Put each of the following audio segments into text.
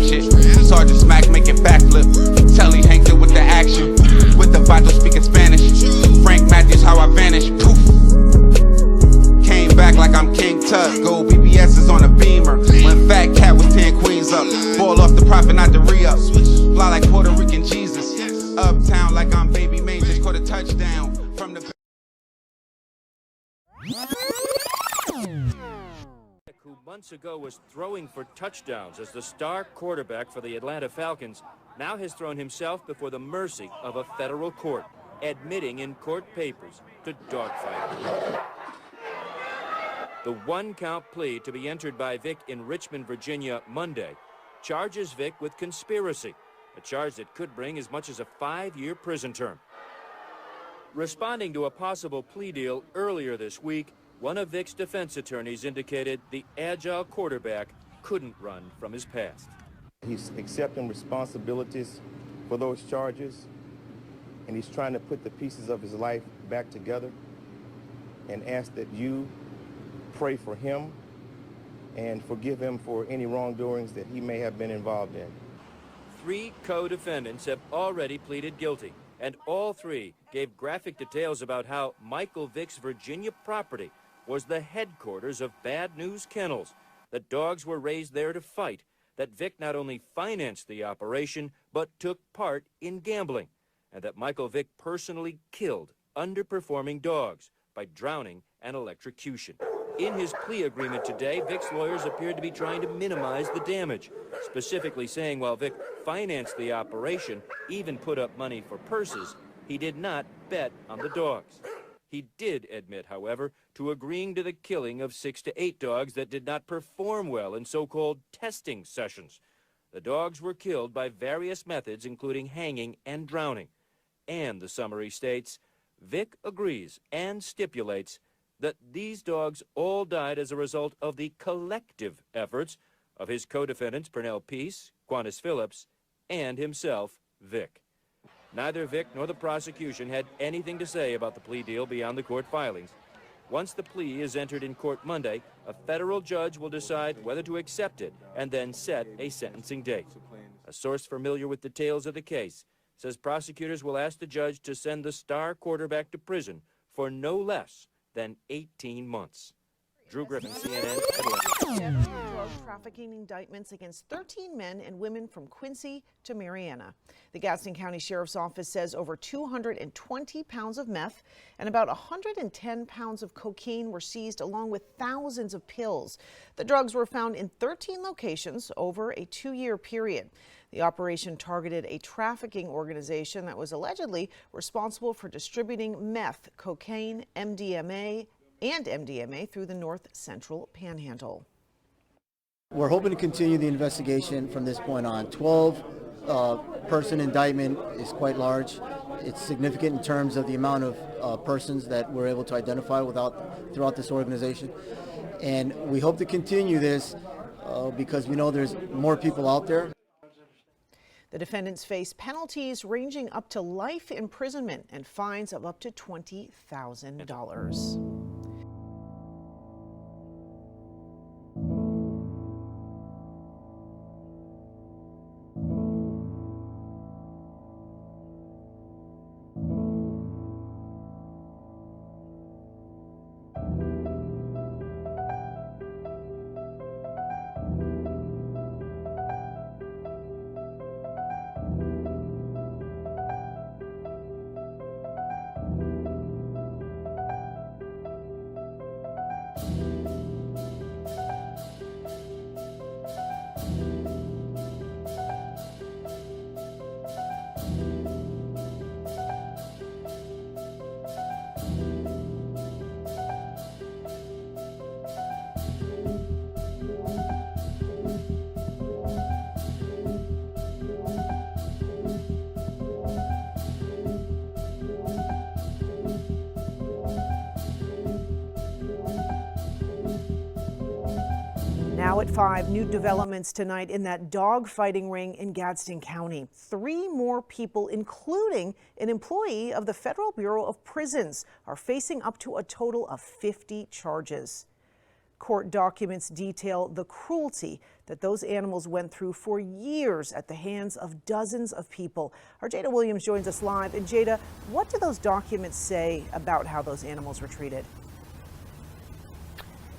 ratchet. Sergeant Smack making backflip. Telly Hank it with the action. With the Vato speaking Spanish. Frank Matthews, how I vanish. Poof. Came back like I'm King Tut. Gold BBS is on a beamer. When Fat Cat was 10 queens up. Fall off the profit, not the re-up. Fly like Puerto Rican Jesus. Uptown like I'm Baby May. Just caught a touchdown from the... Who months ago was throwing for touchdowns as the star quarterback for the Atlanta Falcons, now has thrown himself before the mercy of a federal court, admitting in court papers to dogfighting. The one-count plea to be entered by Vick in Richmond, Virginia, Monday, charges Vick with conspiracy, a charge that could bring as much as a 5-year prison term. Responding to a possible plea deal earlier this week, one of Vick's defense attorneys indicated the agile quarterback couldn't run from his past. He's accepting responsibilities for those charges, and he's trying to put the pieces of his life back together, and ask that you pray for him and forgive him for any wrongdoings that he may have been involved in. 3 co-defendants have already pleaded guilty, and all 3 gave graphic details about how Michael Vick's Virginia property was the headquarters of Bad News Kennels, that dogs were raised there to fight, that Vick not only financed the operation, but took part in gambling, and that Michael Vick personally killed underperforming dogs by drowning and electrocution. In his plea agreement today, Vick's lawyers appeared to be trying to minimize the damage, specifically saying while Vick financed the operation, even put up money for purses, he did not bet on the dogs. He did admit, however, to agreeing to the killing of 6 to 8 dogs that did not perform well in so-called testing sessions. The dogs were killed by various methods, including hanging and drowning. And, the summary states, Vick agrees and stipulates that these dogs all died as a result of the collective efforts of his co-defendants Pernell Peace, Quantas Phillips, and himself, Vick. Neither Vick nor the prosecution had anything to say about the plea deal beyond the court filings. Once the plea is entered in court Monday, a federal judge will decide whether to accept it and then set a sentencing date. A source familiar with details of the case says prosecutors will ask the judge to send the star quarterback to prison for no less than 18 months. Drew Griffin, CNN, Atlanta. Drug trafficking indictments against 13 men and women from Quincy to Marianna. The Gadsden County Sheriff's Office says over 220 pounds of meth and about 110 pounds of cocaine were seized, along with thousands of pills. The drugs were found in 13 locations over a 2-year period. The operation targeted a trafficking organization that was allegedly responsible for distributing meth, cocaine, MDMA, through the North Central Panhandle. We're hoping to continue the investigation from this point on. 12-person indictment is quite large. It's significant in terms of the amount of persons that we're able to identify throughout this organization. And we hope to continue this because we know there's more people out there. The defendants face penalties ranging up to life imprisonment and fines of up to $20,000. Now at 5, new developments tonight in that dog fighting ring in Gadsden County. 3 more people, including an employee of the Federal Bureau of Prisons, are facing up to a total of 50 charges. Court documents detail the cruelty that those animals went through for years at the hands of dozens of people. Our Jada Williams joins us live. And Jada, what do those documents say about how those animals were treated?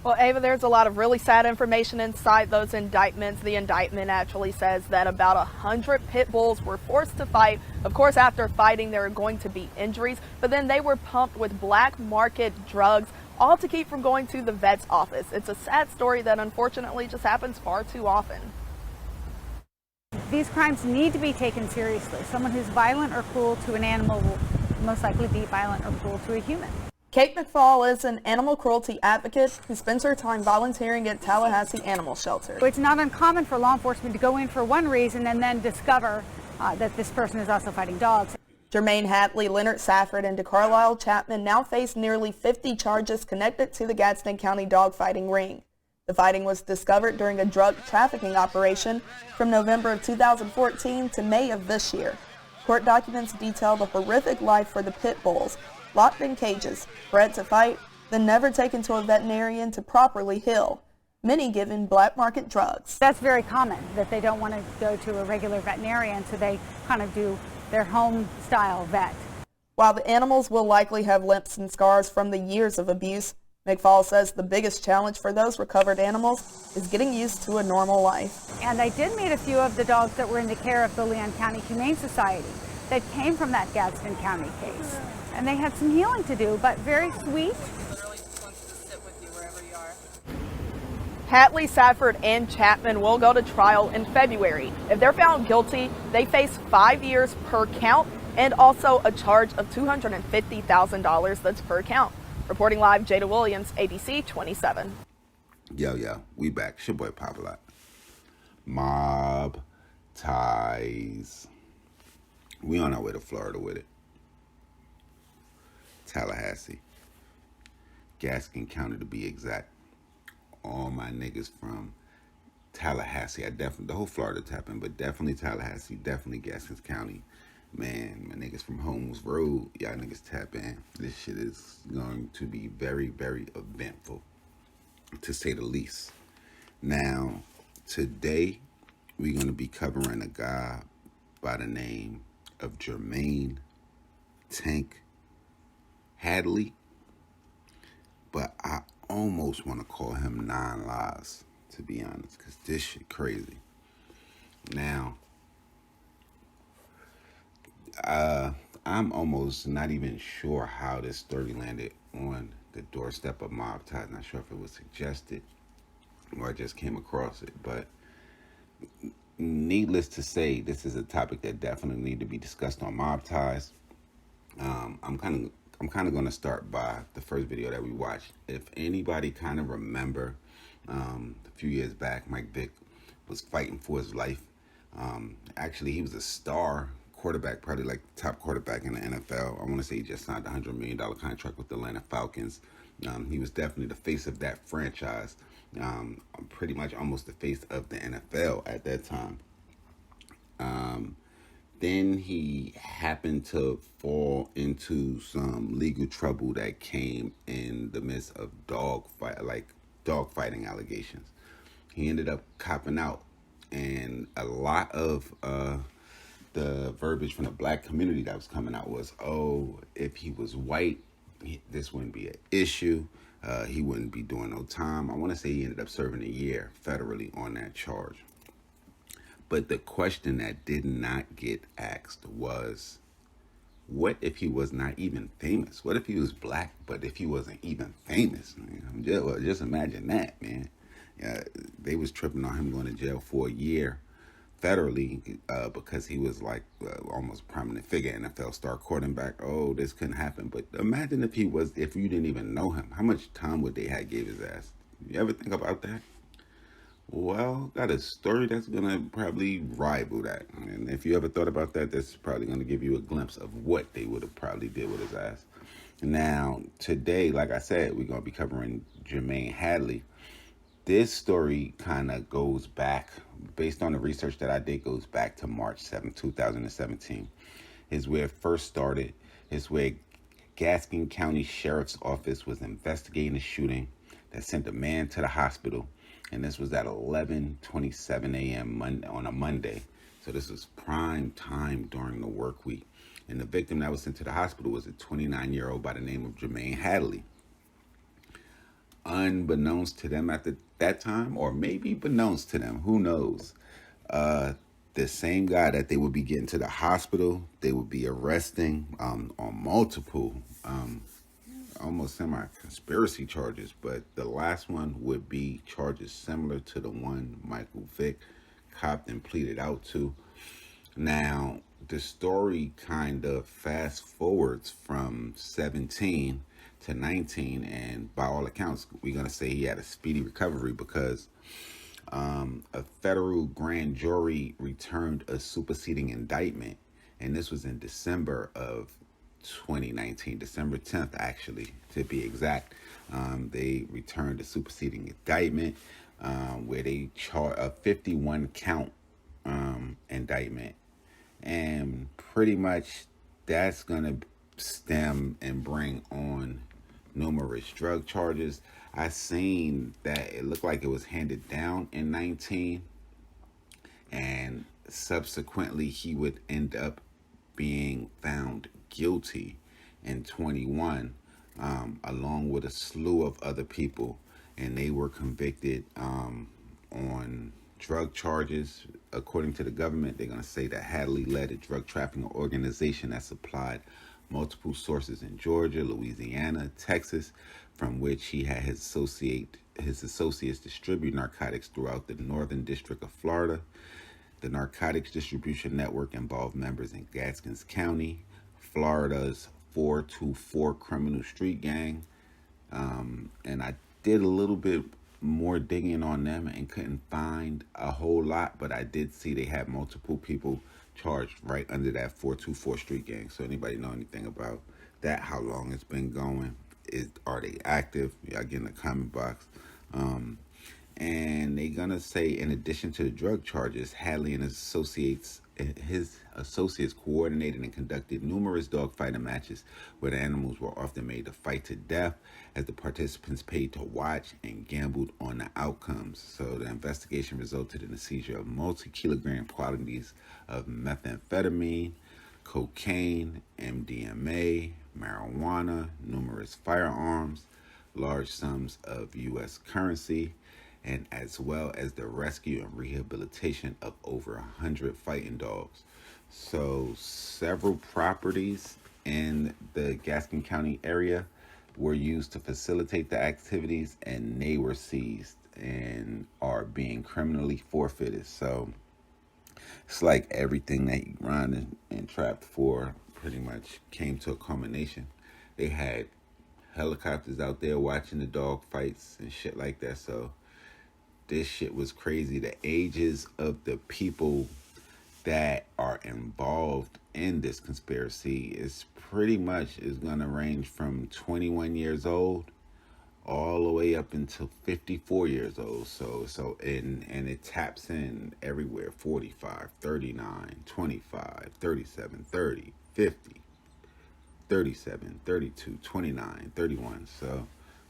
Well, Ava, there's a lot of really sad information inside those indictments. The indictment actually says that about 100 pit bulls were forced to fight. Of course, after fighting, there are going to be injuries, but then they were pumped with black market drugs, all to keep from going to the vet's office. It's a sad story that unfortunately just happens far too often. These crimes need to be taken seriously. Someone who's violent or cruel to an animal will most likely be violent or cruel to a human. Kate McFall is an animal cruelty advocate who spends her time volunteering at Tallahassee Animal Shelter. It's not uncommon for law enforcement to go in for one reason and then discover that this person is also fighting dogs. Jermaine, Hadley, Leonard Safford, and DeCarlisle Chapman now face nearly 50 charges connected to the Gadsden County dogfighting ring. The fighting was discovered during a drug trafficking operation from November of 2014 to May of this year. Court documents detail the horrific life for the pit bulls, locked in cages, bred to fight, then never taken to a veterinarian to properly heal, many given black market drugs. That's very common, that they don't want to go to a regular veterinarian, so they kind of do their home style vet. While the animals will likely have limps and scars from the years of abuse, McFall says the biggest challenge for those recovered animals is getting used to a normal life. And I did meet a few of the dogs that were in the care of the Leon County Humane Society that came from that Gadsden County case. And they had some healing to do, but very sweet. Hadley, Safford, and Chapman will go to trial in February. If they're found guilty, they face 5 years per count and also a charge of $250,000 that's per count. Reporting live, Jada Williams, ABC 27. Yo, we back. It's your boy Popalot. Mobb ties. We on our way to Florida with it. Tallahassee. Gadsden County to be exact. All my niggas from Tallahassee. The whole Florida tapping, but definitely Tallahassee, definitely Gadsden County. Man, my niggas from Holmes Road, y'all niggas tap in. This shit is going to be very, very eventful, to say the least. Now, today, we're going to be covering a guy by the name of Jermaine Tank Hadley, but I almost want to call him Nine Lives, to be honest, because this shit crazy. Now, I'm almost not even sure how this story landed on the doorstep of Mobb Ties. Not sure if it was suggested or I just came across it, but needless to say, this is a topic that definitely need to be discussed on Mobb Ties. I'm kind of going to start by the first video that we watched. If anybody kind of remember, a few years back, Mike Vick was fighting for his life. Actually, he was a star quarterback, probably like the top quarterback in the NFL. I want to say he just signed a $100 million contract with the Atlanta Falcons. He was definitely the face of that franchise. Pretty much almost the face of the NFL at that time. Then he happened to fall into some legal trouble that came in the midst of dogfighting allegations. He ended up copping out, and a lot of the verbiage from the black community that was coming out was, oh, if he was white, this wouldn't be an issue. He wouldn't be doing no time. I want to say he ended up serving a year federally on that charge. But the question that did not get asked was, what if he was not even famous? What if he was black, but if he wasn't even famous? Just imagine that, man. They was tripping on him going to jail for a year federally because he was like almost prominent figure, NFL star quarterback. Oh, this couldn't happen. But imagine if you didn't even know him. How much time would they have gave his ass? You ever think about that? Well, got a story that's going to probably rival that. And if you ever thought about that, that's probably going to give you a glimpse of what they would have probably did with his ass. Now, today, like I said, we're going to be covering Jermaine Hadley. This story kind of goes back, based on the research that I did, goes back to March 7, 2017. Is where it first started. Is where Gadsden County Sheriff's Office was investigating a shooting that sent a man to the hospital. And this was at 11:27 a.m. on a Monday. So this was prime time during the work week. And the victim that was sent to the hospital was a 29-year-old by the name of Jermaine Hadley. Unbeknownst to them at that time, or maybe beknownst to them, who knows, the same guy that they would be getting to the hospital, they would be arresting on multiple almost semi-conspiracy charges, but the last one would be charges similar to the one Michael Vick copped and pleaded out to. Now, the story kind of fast forwards from 17 to 19, and by all accounts, we're going to say he had a speedy recovery because a federal grand jury returned a superseding indictment, and this was in December of 2019, December 10th, actually, to be exact. They returned a superseding indictment where they charged a 51 count indictment. And pretty much that's going to stem and bring on numerous drug charges. I seen that it looked like it was handed down in 19, and subsequently he would end up being found guilty in 21, along with a slew of other people, and they were convicted on drug charges. According to the government, they're going to say that Hadley led a drug trafficking organization that supplied multiple sources in Georgia, Louisiana, Texas, from which he had his associates distribute narcotics throughout the Northern District of Florida. The narcotics distribution network involved members in Gaskins County, Florida's 424 criminal street gang. And I did a little bit more digging on them and couldn't find a whole lot, but I did see they had multiple people charged right under that 424 street gang. So anybody know anything about that, how long it's been going, are they active? Y'all get in the comment box. And they're gonna say, in addition to the drug charges, Hadley and his associates coordinated and conducted numerous dogfighting matches where the animals were often made to fight to death as the participants paid to watch and gambled on the outcomes. So the investigation resulted in the seizure of multi-kilogram quantities of methamphetamine, cocaine, MDMA, marijuana, numerous firearms, large sums of U.S. currency, and as well as the rescue and rehabilitation of over 100 fighting dogs. So several properties in the Gaston County area were used to facilitate the activities, and they were seized and are being criminally forfeited. So it's like everything that he run and trapped for pretty much came to a culmination. They had helicopters out there watching the dog fights and shit like that. So this shit was crazy. The ages of the people that are involved in this conspiracy is pretty much is going to range from 21 years old all the way up until 54 years old. So and it taps in everywhere: 45, 39, 25, 37, 30, 50, 37, 32, 29, 31. So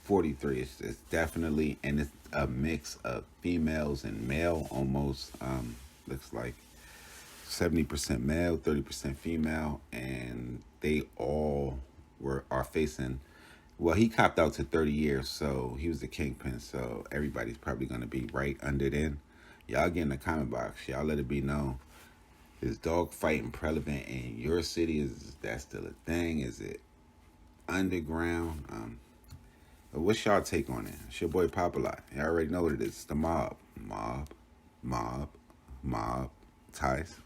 43 is definitely, and it's a mix of females and male almost. Looks like 70% male, 30% female, and they all are facing, well, he copped out to 30 years, so he was the kingpin, so everybody's probably going to be right under then. Y'all get in the comment box. Y'all let it be known. Is dog fighting prevalent in your city? Is that still a thing? Is it underground? What's y'all take on it? It's your boy Popalot. You already know what it is. It's the Mobb. Mobb. Ties.